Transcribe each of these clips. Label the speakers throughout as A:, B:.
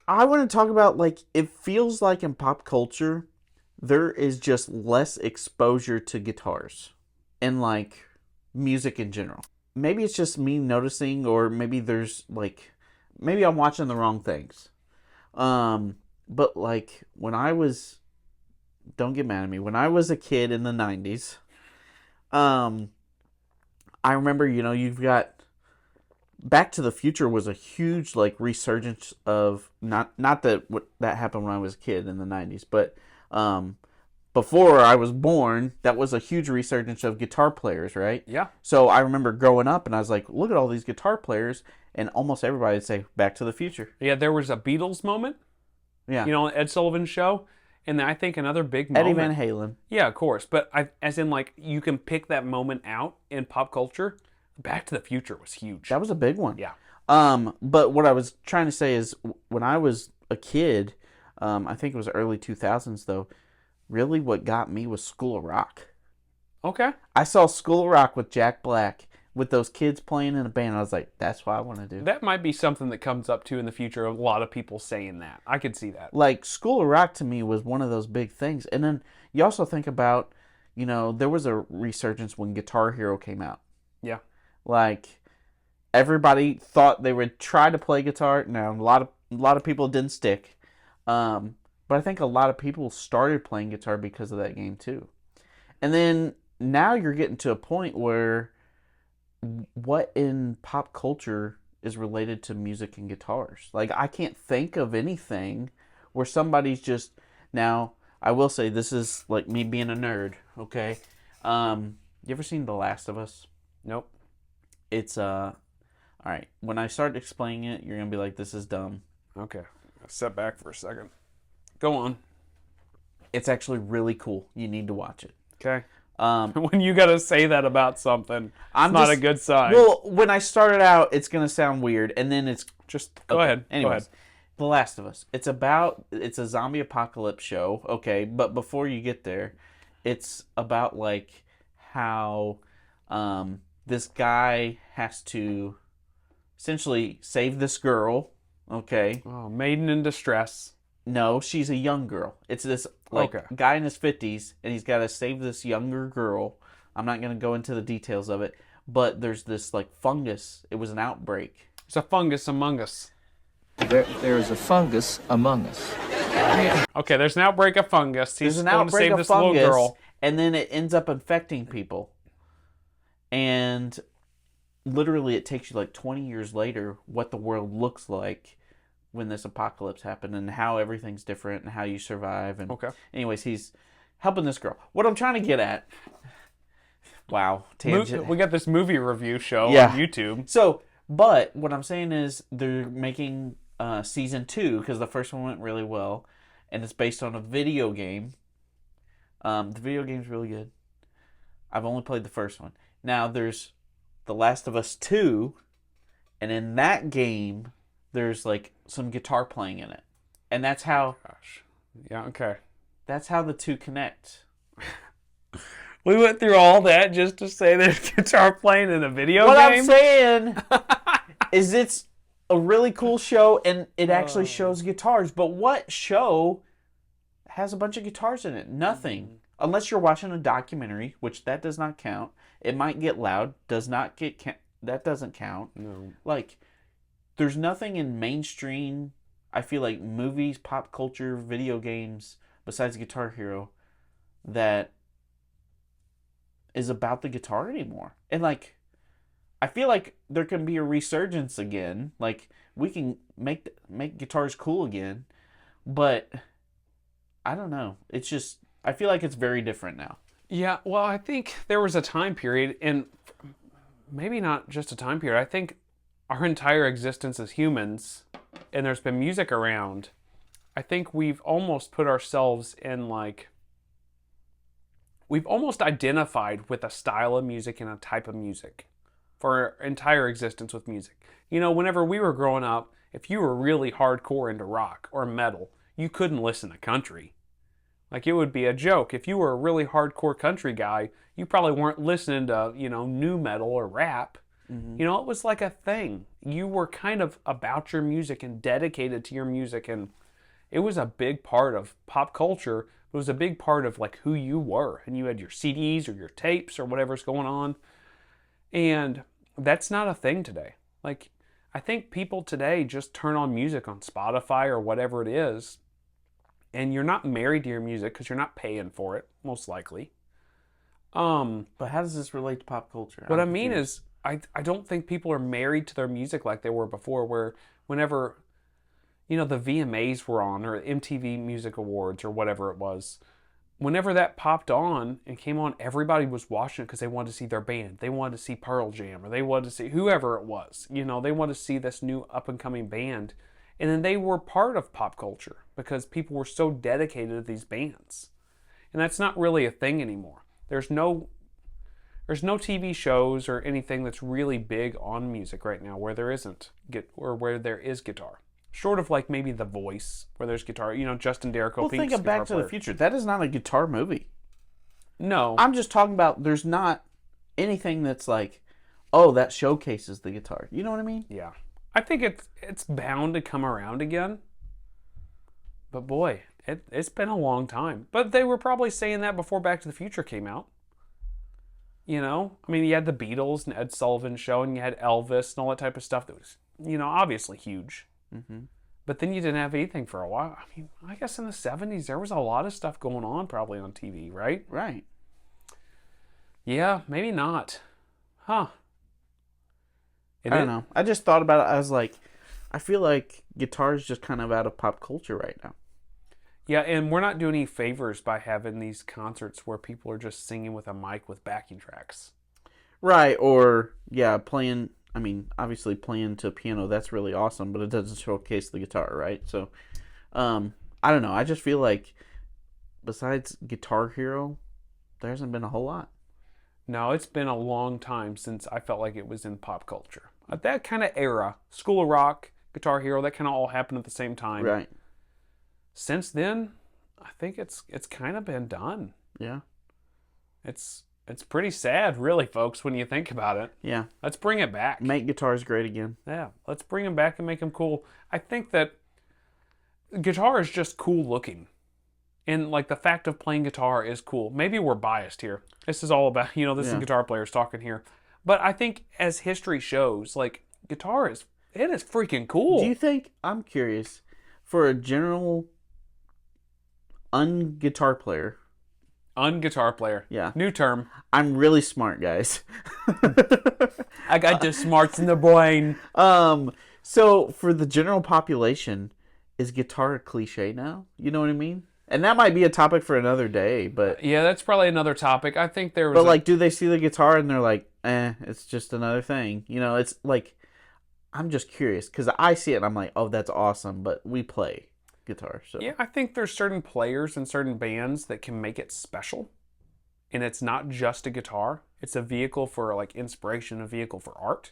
A: I want to talk about, like, it feels like in pop culture, there is just less exposure to guitars and, like, music in general. Maybe it's just me noticing, or maybe there's, like, maybe I'm watching the wrong things. But, like, when I was, don't get mad at me, when I was a kid in the 90s, um, I remember, you've got Back to the Future was a huge like resurgence of not that what that happened when I was a kid in the 90s, but um before I was born, that was a huge resurgence of guitar players, right?
B: Yeah.
A: So I remember growing up and I was like, look at all these guitar players, and almost everybody would say Back to the Future.
B: Yeah, there was a Beatles moment,
A: Yeah.
B: Ed Sullivan show. And then I think another big
A: Eddie
B: moment.
A: Van Halen.
B: Yeah, of course. But as in, like, you can pick that moment out in pop culture. Back to the Future was huge.
A: That was a big one.
B: Yeah.
A: But what I was trying to say is when I was a kid, I think it was early 2000s though, really what got me was School of Rock.
B: Okay.
A: I saw School of Rock with Jack Black with those kids playing in a band. I was like, that's what I want to do.
B: That might be something that comes up too in the future. A lot of people saying that. I could see that.
A: Like, School of Rock to me was one of those big things. And then you also think about, there was a resurgence when Guitar Hero came out.
B: Yeah.
A: Like, everybody thought they would try to play guitar. Now, a lot of people didn't stick. But I think a lot of people started playing guitar because of that game too. And then now you're getting to a point where what in pop culture is related to music and guitars? Like, I can't think of anything where somebody's just now. I will say this is like me being a nerd. Okay, you ever seen The Last of Us?
B: Nope.
A: It's all right. When I start explaining it, you're gonna be like, "This is dumb."
B: Okay. I'll step back for a second. Go on.
A: It's actually really cool. You need to watch it.
B: Okay.
A: Um,
B: When you got to say that about something,
A: I'm
B: it's not
A: just-
B: a good sign.
A: Well, when I started out, it's gonna sound weird, and then it's
B: just go
A: okay.
B: ahead.
A: Anyways,
B: Go ahead.
A: The Last of Us. It's a zombie apocalypse show, okay? But before you get there, it's about like how this guy has to essentially save this girl, okay?
B: Oh, maiden in distress.
A: No, she's a young girl. It's this like
B: Okay.
A: guy in his 50s, and he's got to save this younger girl. I'm not going to go into the details of it, but there's this like fungus. It was an outbreak.
B: It's a fungus among us.
C: There is a fungus among us.
B: Okay, there's an outbreak of fungus. He's
A: There's an
B: going to
A: outbreak
B: save
A: of
B: this
A: fungus,
B: little girl.
A: and then it ends up infecting people. And literally, it takes you like 20 years later what the world looks like when this apocalypse happened, and how everything's different, and how you survive. And
B: Okay.
A: anyways, he's helping this girl. What I'm trying to get at. Wow, tangent.
B: We got this movie review show
A: Yeah.
B: on YouTube.
A: So, but what I'm saying is they're making season 2 because the first one went really well, and it's based on a video game. The video game's really good. I've only played the first one. Now there's The Last of Us 2, and in that game there's like some guitar playing in it, and that's how
B: Gosh. Yeah, okay.
A: the two connect.
B: We went through all that just to say there's guitar playing in a video
A: What
B: game?
A: I'm saying is it's a really cool show, and it actually shows guitars. But what show has a bunch of guitars in it? Nothing. Unless you're watching a documentary, which that does not count. It might get loud. That doesn't count.
B: No.
A: Like, there's nothing in mainstream, I feel like, movies, pop culture, video games, besides Guitar Hero, that is about the guitar anymore. And like, I feel like there can be a resurgence again. Like, we can make guitars cool again, but I don't know. It's just, I feel like it's very different now.
B: Yeah, well, I think there was a time period, and maybe not just a time period. I think our entire existence as humans, and there's been music around, I think we've almost put ourselves in like, we've almost identified with a style of music and a type of music for our entire existence with music. Whenever we were growing up, if you were really hardcore into rock or metal, you couldn't listen to country. Like, it would be a joke. If you were a really hardcore country guy, you probably weren't listening to, nu metal or rap. You know, it was like a thing. You were kind of about your music and dedicated to your music, and it was a big part of pop culture. It was a big part of like who you were, and you had your CDs or your tapes or whatever's going on. And that's not a thing today. Like, I think people today just turn on music on Spotify or whatever it is, and you're not married to your music because you're not paying for it, most likely.
A: But how does this relate to pop culture?
B: What I mean is, I don't think people are married to their music like they were before, where whenever, you know, the VMAs were on, or MTV Music Awards, or whatever it was, whenever that popped on and came on, everybody was watching it because they wanted to see their band. They wanted to see Pearl Jam, or they wanted to see whoever it was. You know, they wanted to see this new up-and-coming band. And then they were part of pop culture because people were so dedicated to these bands. And that's not really a thing anymore. There's no TV shows or anything that's really big on music right now where there isn't, or where there is guitar. Short of like maybe The Voice, where there's guitar. You know, Justin Derrico.
A: Well, think of Back to the Future. That is not a guitar movie.
B: No.
A: I'm just talking about there's not anything that's like, oh, that showcases the guitar. You know what I mean?
B: Yeah. I think it's bound to come around again. But boy, it's been a long time. But they were probably saying that before Back to the Future came out. You know? I mean, you had the Beatles and Ed Sullivan Show, and you had Elvis and all that type of stuff that was, you know, obviously huge.
A: Mm-hmm.
B: But then you didn't have anything for a while. I mean, I guess in the 70s, there was a lot of stuff going on probably on TV, right?
A: Right.
B: Yeah, maybe not. Huh.
A: I don't know. I just thought about it. I was like, I feel like guitar's just kind of out of pop culture right now.
B: Yeah, and we're not doing any favors by having these concerts where people are just singing with a mic with backing tracks.
A: Right, or, yeah, playing, I mean, obviously playing to piano, that's really awesome, but it doesn't showcase the guitar, right? So, I don't know. I just feel like besides Guitar Hero, there hasn't been a whole lot.
B: No, it's been a long time since I felt like it was in pop culture. That kind of era, School of Rock, Guitar Hero, that kind of all happened at the same time.
A: Right.
B: Since then, I think it's kind of been done.
A: Yeah.
B: It's pretty sad, really, folks, when you think about it.
A: Yeah.
B: Let's bring it back.
A: Make guitars great again.
B: Yeah, let's bring them back and make them cool. I think that guitar is just cool looking. And, like, the fact of playing guitar is cool. Maybe we're biased here. This is all about, this is guitar players talking here. But I think as history shows, like, guitar is freaking cool.
A: Do you think, I'm curious, for a general un-guitar player.
B: Un-guitar player.
A: Yeah.
B: New term.
A: I'm really smart, guys.
B: I got the smarts in the brain.
A: So for the general population, is guitar a cliche now? You know what I mean? And that might be a topic for another day, but...
B: Yeah, that's probably another topic. I think there was...
A: But, like, do they see the guitar and they're like, it's just another thing? You know, it's like... I'm just curious, because I see it and I'm like, oh, that's awesome, but we play guitar, so...
B: Yeah, I think there's certain players and certain bands that can make it special. And it's not just a guitar. It's a vehicle for, like, inspiration, a vehicle for art.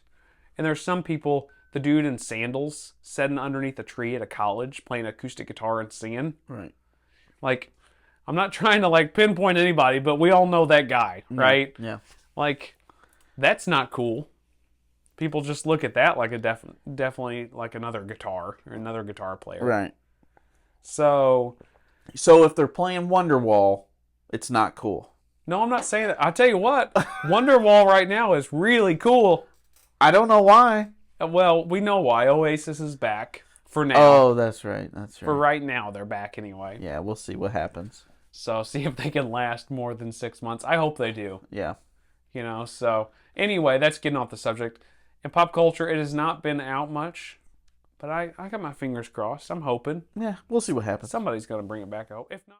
B: And there's some people... The dude in sandals sitting underneath a tree at a college playing acoustic guitar and singing.
A: Right.
B: Like, I'm not trying to, like, pinpoint anybody, but we all know that guy, right?
A: Yeah.
B: Like, that's not cool. People just look at that like a definitely like another guitar or another guitar player.
A: Right.
B: So
A: if they're playing Wonderwall, it's not cool.
B: No, I'm not saying that. I'll tell you what, Wonderwall right now is really cool.
A: I don't know why.
B: Well, we know why. Oasis is back. For now.
A: Oh, that's right. That's right.
B: For right now, they're back anyway.
A: Yeah, we'll see what happens.
B: So, see if they can last more than 6 months. I hope they do.
A: Yeah.
B: So, anyway, that's getting off the subject. In pop culture, it has not been out much. But I got my fingers crossed. I'm hoping.
A: Yeah, we'll see what happens.
B: Somebody's going to bring it back out. If not...